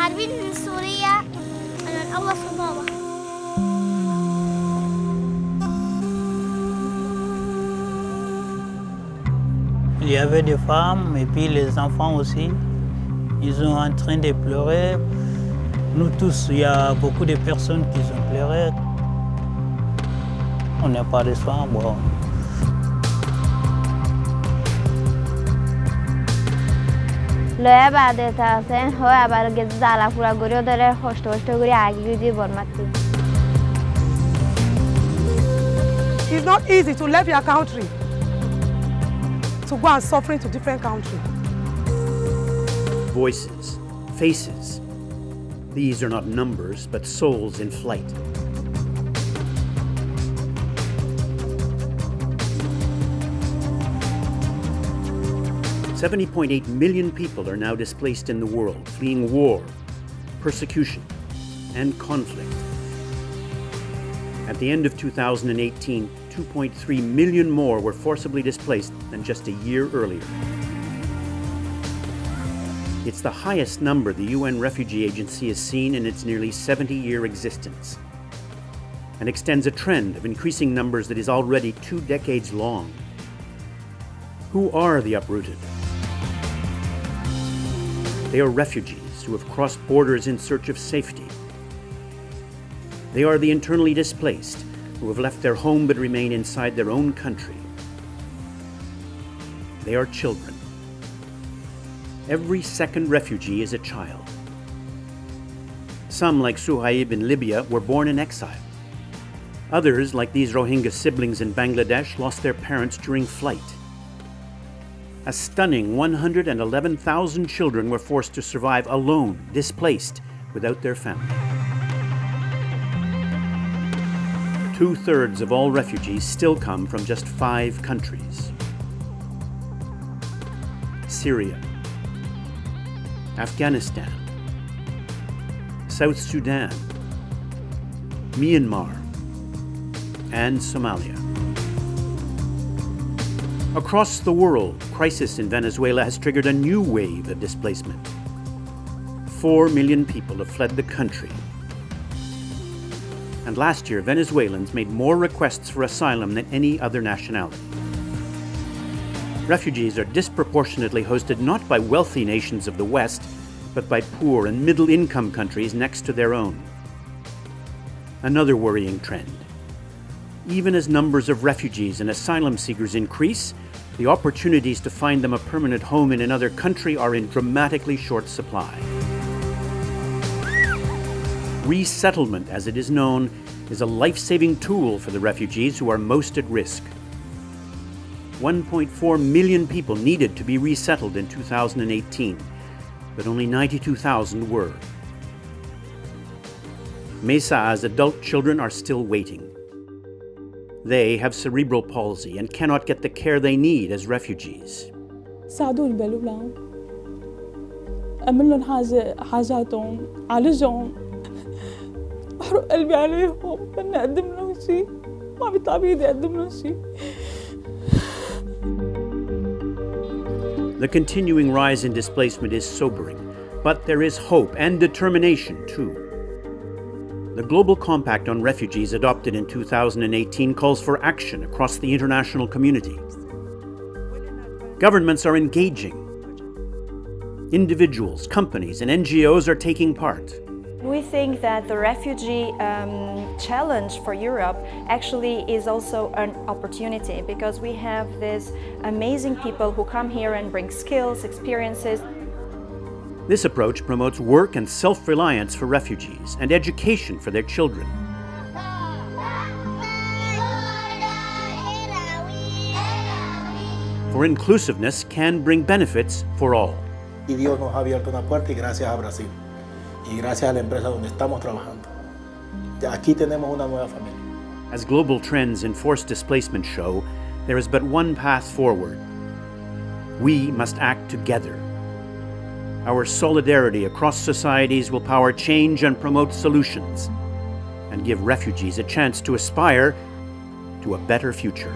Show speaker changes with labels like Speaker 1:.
Speaker 1: هاربين من سوريا من أول صبابة.
Speaker 2: Il y avait des femmes et puis les enfants aussi. Ils sont en train de pleurer. Nous tous, il y a beaucoup de personnes qui ont pleuré. On n'a pas de soins, bon.
Speaker 3: لویا بعد تاسن هو برای زالا فورا گریو داره خوشت گری عگیدی برمتی.
Speaker 4: It's not easy to leave your country to go and suffer to different countries.
Speaker 5: Voices, faces. These are not numbers, but souls in flight. $70.8 million people are now displaced in the world, fleeing war, persecution, and conflict. At the end of 2018, 2.3 million more were forcibly displaced than just a year earlier. It's the highest number the UN Refugee Agency has seen in its nearly 70-year existence, and extends a trend of increasing numbers that is already 2 decades long. Who are the uprooted? They are refugees who have crossed borders in search of safety. They are the internally displaced who have left their home but remain inside their own country. They are children. Every second refugee is a child. Some, like Suhaib in Libya, were born in exile. Others, like these Rohingya siblings in Bangladesh, lost their parents during flight. A stunning 111,000 children were forced to survive alone, displaced, without their family. 2/3 of all refugees still come from just 5 countries: Syria, Afghanistan, South Sudan, Myanmar, and Somalia. Across the world, crisis in Venezuela has triggered a new wave of displacement. 4 million people have fled the country. And last year, Venezuelans made more requests for asylum than any other nationality. Refugees are disproportionately hosted not by wealthy nations of the West, but by poor and middle-income countries next to their own. Another worrying trend. Even as numbers of refugees and asylum seekers increase, the opportunities to find them a permanent home in another country are in dramatically short supply. Resettlement, as it is known, is a life-saving tool for the refugees who are most at risk. 1.4 million people needed to be resettled in 2018, but only 92,000 were. Mesa's adult children are still waiting. They have cerebral palsy and cannot get the care they need as refugees.
Speaker 6: ساعدوني بلولهم أعمل لهم حاجاتهم عالجهم أحرق قلبي عليهم بدي أقدم لهم شيء ما بيطلع بإيدي أقدم لهم شيء.
Speaker 5: The continuing rise in displacement is sobering, but there is hope and determination too. The Global Compact on Refugees adopted in 2018 calls for action across the international community. Governments are engaging. Individuals, companies, and NGOs are taking part.
Speaker 7: We think that the refugee challenge for Europe actually is also an opportunity, because we have these amazing people who come here and bring skills, experiences.
Speaker 5: This approach promotes work and self-reliance for refugees and education for their children. For inclusiveness can bring benefits for all.
Speaker 8: Y Dios nos ha abierto una puerta, y gracias a Brasil y gracias a la empresa donde estamos trabajando. Aquí tenemos una nueva familia.
Speaker 5: As global trends in forced displacement show, there is but one path forward. We must act together. Our solidarity across societies will power change and promote solutions, and give refugees a chance to aspire to a better future.